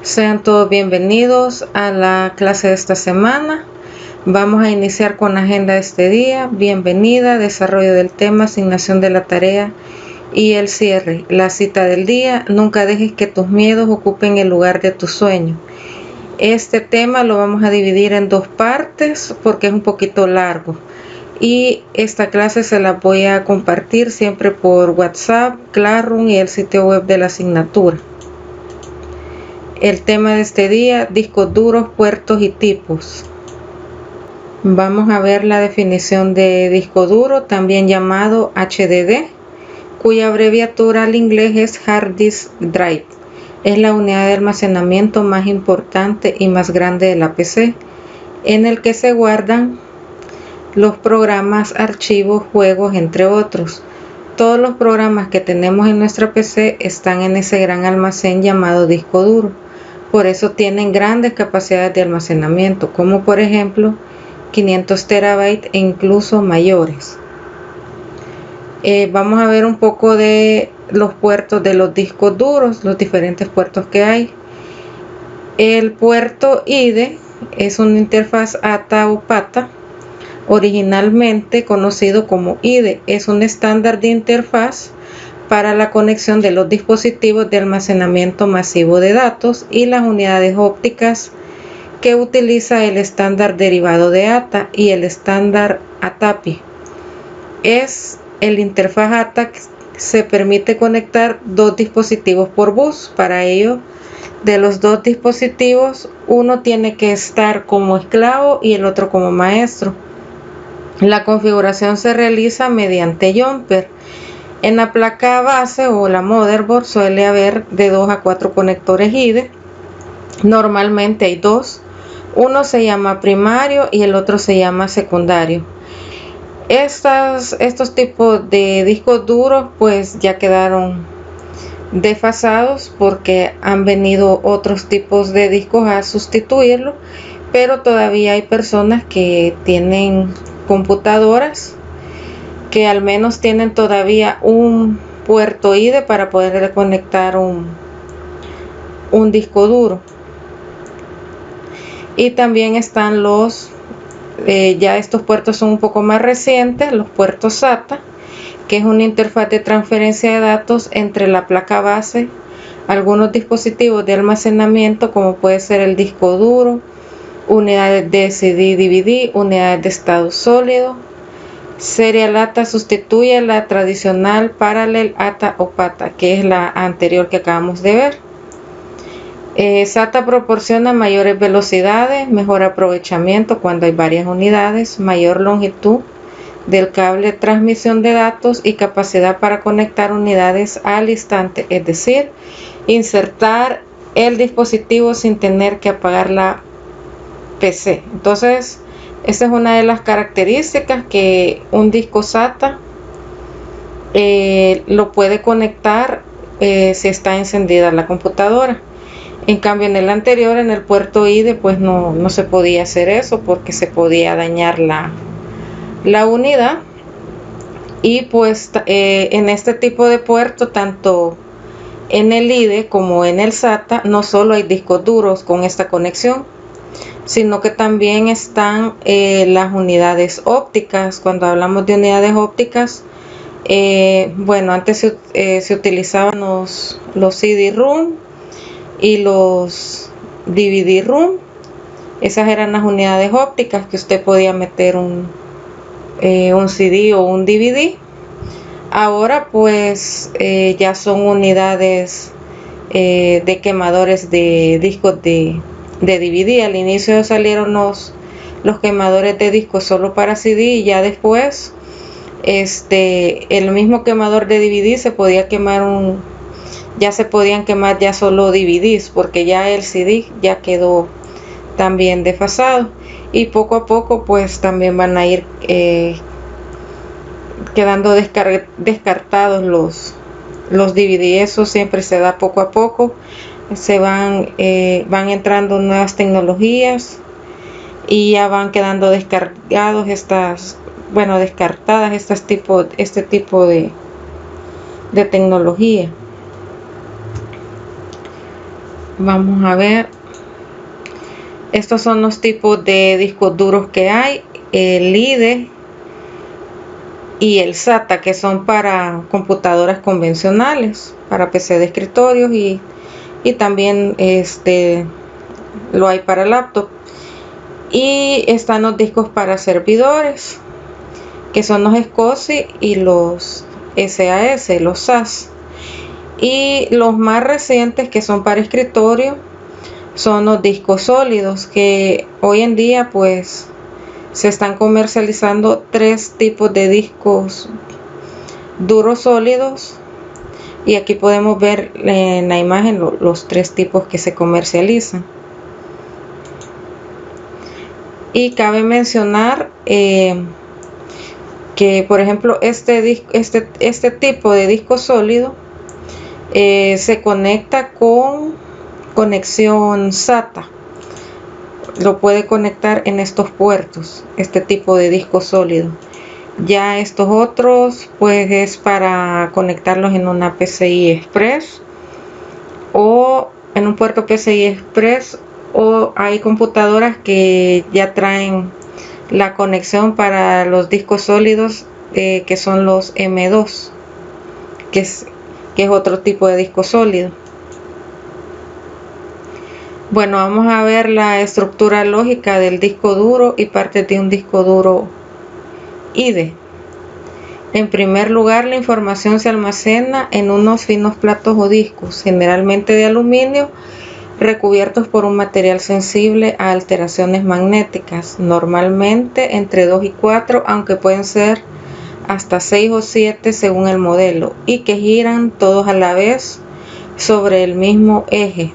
Sean todos bienvenidos a la clase de esta semana. Vamos a iniciar con la agenda de este día. Bienvenida, desarrollo del tema, asignación de la tarea y el cierre. La cita del día: nunca dejes que tus miedos ocupen el lugar de tu sueño. Este tema lo vamos a dividir en dos partes porque es un poquito largo. Y esta clase se la voy a compartir siempre por WhatsApp, Classroom y el sitio web de la asignatura. El tema de este día: discos duros, puertos y tipos. Vamos a ver la definición de disco duro, también llamado HDD, cuya abreviatura al inglés es Hard Disk Drive. Es la unidad de almacenamiento más importante y más grande de la PC, en el que se guardan los programas, archivos, juegos, entre otros. Todos los programas que tenemos en nuestra PC están en ese gran almacén llamado disco duro. Por eso tienen grandes capacidades de almacenamiento, como por ejemplo 500 terabytes e incluso mayores. Vamos a ver un poco de los puertos de los discos duros, los diferentes puertos que hay. El puerto IDE es una interfaz ATA o PATA, originalmente conocido como IDE. Es un estándar de interfaz para la conexión de los dispositivos de almacenamiento masivo de datos y las unidades ópticas, que utiliza el estándar derivado de ATA y el estándar ATAPI. Es el interfaz ATA que se permite conectar dos dispositivos por bus. Para ello, de los dos dispositivos, uno tiene que estar como esclavo y el otro como maestro. La configuración se realiza mediante jumper. En la placa base o la motherboard suele haber de 2 a 4 conectores IDE. Normalmente hay dos. Uno se llama primario y el otro se llama secundario. Estos tipos de discos duros pues ya quedaron desfasados porque han venido otros tipos de discos a sustituirlo, pero todavía hay personas que tienen computadoras que al menos tienen todavía un puerto IDE para poder conectar un disco duro. Y también están ya estos puertos son un poco más recientes, los puertos SATA, que es una interfaz de transferencia de datos entre la placa base, algunos dispositivos de almacenamiento como puede ser el disco duro, unidades de CD/DVD, unidades de estado sólido. Serial ATA sustituye a la tradicional Parallel ATA o PATA, que es la anterior que acabamos de ver. SATA proporciona mayores velocidades, mejor aprovechamiento cuando hay varias unidades, mayor longitud del cable de transmisión de datos y capacidad para conectar unidades al instante, es decir, insertar el dispositivo sin tener que apagar la PC. Entonces, esa es una de las características, que un disco SATA lo puede conectar si está encendida la computadora. En cambio, en el anterior, en el puerto IDE, pues no se podía hacer eso porque se podía dañar la unidad. Y pues en este tipo de puerto, tanto en el IDE como en el SATA, no solo hay discos duros con esta conexión, sino que también están las unidades ópticas. Cuando hablamos de unidades ópticas, antes se utilizaban los CD-ROM y los DVD-ROM. Esas eran las unidades ópticas que usted podía meter un CD o un DVD. Ahora pues ya son unidades de quemadores de discos de DVD. Al inicio salieron los quemadores de discos solo para CD, y ya después el mismo quemador de DVD se podía quemar ya se podían quemar ya solo DVDs, porque ya el CD ya quedó también desfasado, y poco a poco pues también van a ir quedando descartados los DVD. Eso siempre se da poco a poco. Se van entrando nuevas tecnologías y ya van quedando descartadas este tipo de tecnología. Vamos a ver. Estos son los tipos de discos duros que hay: el IDE y el SATA, que son para computadoras convencionales, para PC de escritorios, y también lo hay para laptop. Y están los discos para servidores, que son los SCSI y los SAS, los SAS. Y los más recientes, que son para escritorio, son los discos sólidos, que hoy en día pues se están comercializando 3 tipos de discos duros sólidos, y aquí podemos ver en la imagen los 3 tipos que se comercializan. Y cabe mencionar que, por ejemplo, este tipo de disco sólido se conecta con conexión SATA. Lo puede conectar en estos puertos, este tipo de disco sólido. Ya estos otros pues es para conectarlos en una PCI Express, o en un puerto PCI Express, o hay computadoras que ya traen la conexión para los discos sólidos, que son los M2, que es otro tipo de disco sólido. Bueno, vamos a ver la estructura lógica del disco duro y partes de un disco duro IDE. En primer lugar, la información se almacena en unos finos platos o discos, generalmente de aluminio, recubiertos por un material sensible a alteraciones magnéticas, normalmente entre 2 y 4, aunque pueden ser hasta 6 o 7 según el modelo, y que giran todos a la vez sobre el mismo eje.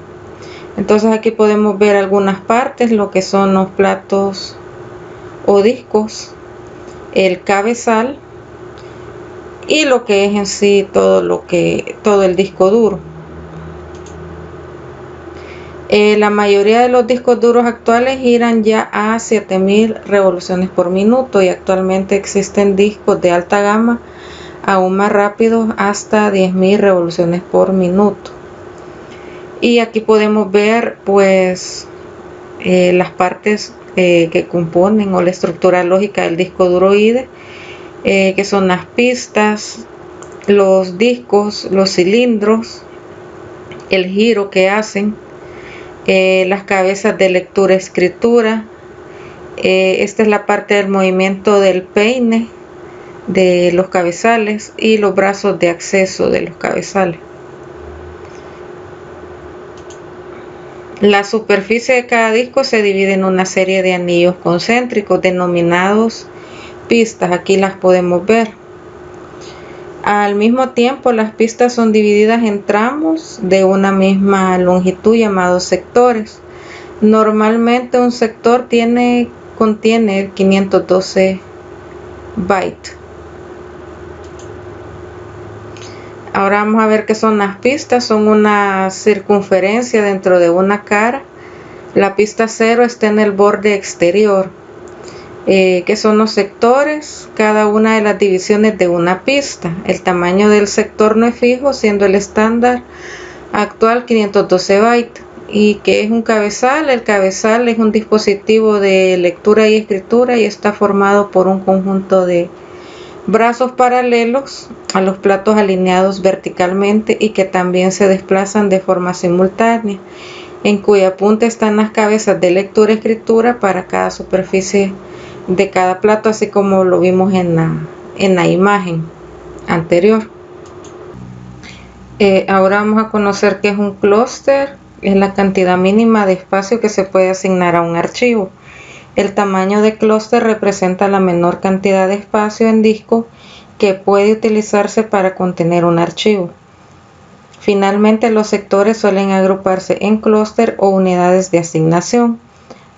Entonces aquí podemos ver algunas partes, lo que son los platos o discos, el cabezal y lo que es en sí todo el disco duro. La mayoría de los discos duros actuales giran ya a 7000 revoluciones por minuto, y actualmente existen discos de alta gama aún más rápidos, hasta 10.000 revoluciones por minuto. Y aquí podemos ver pues las partes que componen, o la estructura lógica del disco duro IDE, que son las pistas, los discos, los cilindros, el giro que hacen, las cabezas de lectura-escritura. Esta es la parte del movimiento del peine de los cabezales y los brazos de acceso de los cabezales. La superficie de cada disco se divide en una serie de anillos concéntricos denominados pistas. Aquí las podemos ver. Al mismo tiempo, las pistas son divididas en tramos de una misma longitud, llamados sectores. Normalmente un sector contiene 512 bytes. Ahora vamos a ver qué son las pistas. Son una circunferencia dentro de una cara. La pista 0 está en el borde exterior. ¿Qué son los sectores? Cada una de las divisiones de una pista. El tamaño del sector no es fijo, siendo el estándar actual 512 bytes. ¿Y qué es un cabezal? El cabezal es un dispositivo de lectura y escritura, y está formado por un conjunto de brazos paralelos a los platos, alineados verticalmente y que también se desplazan de forma simultánea, en cuya punta están las cabezas de lectura y escritura para cada superficie de cada plato, así como lo vimos en la imagen anterior. Ahora vamos a conocer qué es un clúster. Es la cantidad mínima de espacio que se puede asignar a un archivo. El tamaño de clúster representa la menor cantidad de espacio en disco que puede utilizarse para contener un archivo. Finalmente, los sectores suelen agruparse en clúster o unidades de asignación.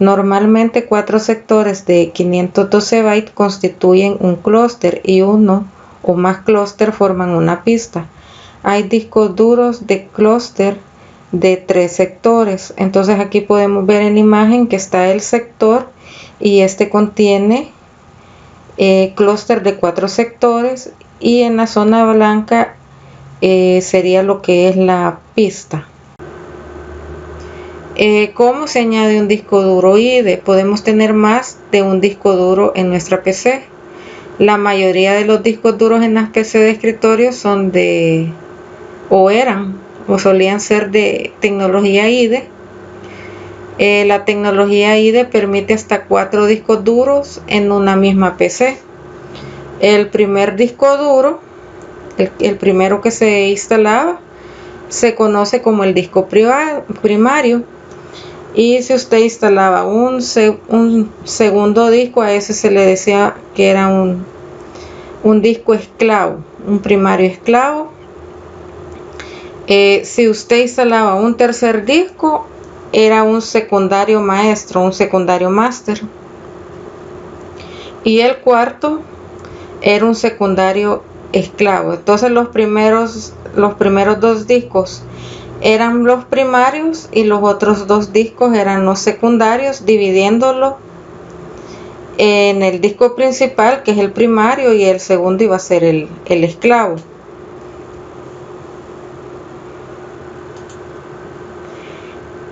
Normalmente 4 sectores de 512 bytes constituyen un clúster, y uno o más clústeres forman una pista. Hay discos duros de clúster de 3 sectores. Entonces aquí podemos ver en la imagen que está el sector, y este contiene clúster de 4 sectores, y en la zona blanca sería lo que es la pista. ¿Cómo se añade un disco duro IDE? Podemos tener más de un disco duro en nuestra PC. La mayoría de los discos duros en las PC de escritorio son o solían ser de tecnología IDE. La tecnología IDE permite hasta 4 discos duros en una misma PC. El primer disco duro, el primero que se instalaba, se conoce como el disco primario. Y si usted instalaba un segundo disco, a ese se le decía que era un disco esclavo, un primario esclavo. Si usted instalaba un tercer disco, era un secundario maestro, un secundario máster. Y el cuarto era un secundario esclavo. Entonces los primeros 2 discos eran los primarios y los otros 2 discos eran los secundarios, dividiéndolo en el disco principal, que es el primario, y el segundo iba a ser el esclavo.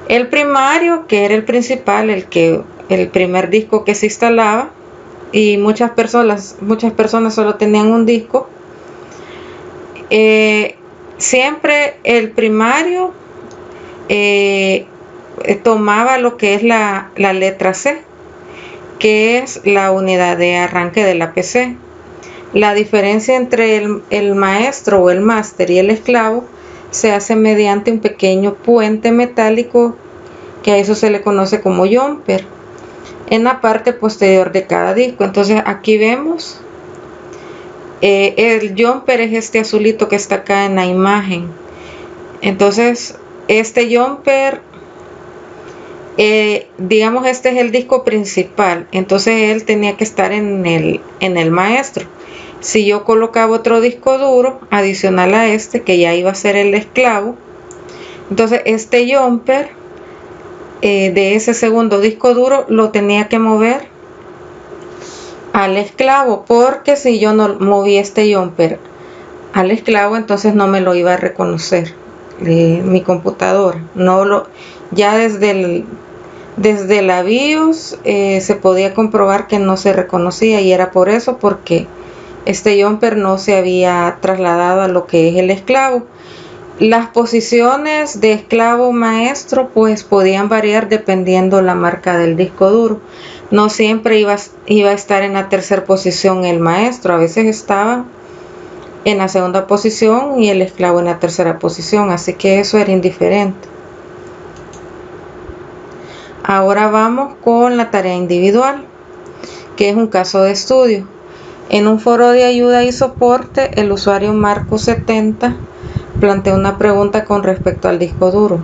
El primario, que era el principal, el primer disco que se instalaba, y muchas personas solo tenían un disco. Siempre el primario tomaba lo que es la letra C, que es la unidad de arranque de la PC. La diferencia entre el maestro o el máster y el esclavo se hace mediante un pequeño puente metálico, que a eso se le conoce como jumper, en la parte posterior de cada disco. Entonces aquí vemos el jumper es este azulito que está acá en la imagen. Entonces este jumper, digamos, este es el disco principal, entonces él tenía que estar en el maestro. Si yo colocaba otro disco duro adicional a este, que ya iba a ser el esclavo, entonces este jumper de ese segundo disco duro lo tenía que mover al esclavo, porque si yo no moví este jumper al esclavo, entonces no me lo iba a reconocer mi computadora. Ya desde la BIOS se podía comprobar que no se reconocía, y era por eso, porque este jumper no se había trasladado a lo que es el esclavo. Las posiciones de esclavo maestro pues podían variar dependiendo la marca del disco duro. No siempre iba a estar en la tercera posición el maestro, a veces estaba en la segunda posición y el esclavo en la tercera posición, así que eso era indiferente. Ahora vamos con la tarea individual, que es un caso de estudio. En un foro de ayuda y soporte, el usuario Marco70 plantea una pregunta con respecto al disco duro.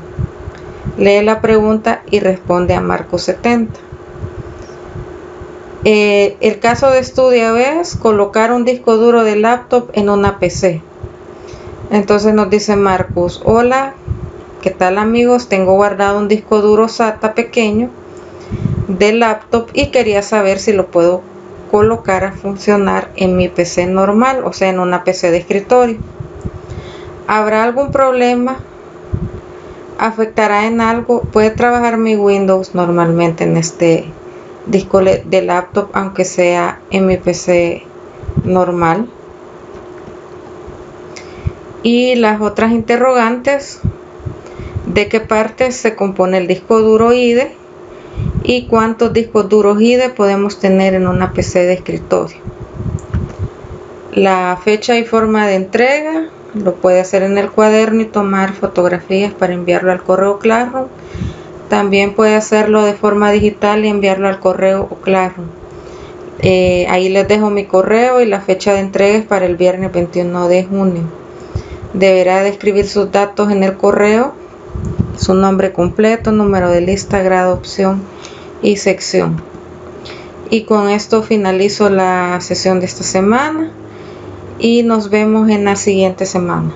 Lee la pregunta y responde a Marco70. El caso de estudio es colocar un disco duro de laptop en una PC. Entonces nos dice Marcos: hola, ¿qué tal amigos? Tengo guardado un disco duro SATA pequeño de laptop y quería saber si lo puedo colocar a funcionar en mi PC normal, o sea, en una PC de escritorio. ¿Habrá algún problema? ¿Afectará en algo? ¿Puede trabajar mi Windows normalmente en este disco de laptop, aunque sea en mi PC normal? Y las otras interrogantes: ¿de qué partes se compone el disco duro IDE? ¿Y cuántos discos duros IDE podemos tener en una PC de escritorio? La fecha y forma de entrega lo puede hacer en el cuaderno y tomar fotografías para enviarlo al correo Classroom. También puede hacerlo de forma digital y enviarlo al correo Classroom. Ahí les dejo mi correo, y la fecha de entrega es para el viernes 21 de junio. Deberá de escribir sus datos en el correo, su nombre completo, número de lista, grado, opción y sección. Y con esto finalizo la sesión de esta semana y nos vemos en la siguiente semana.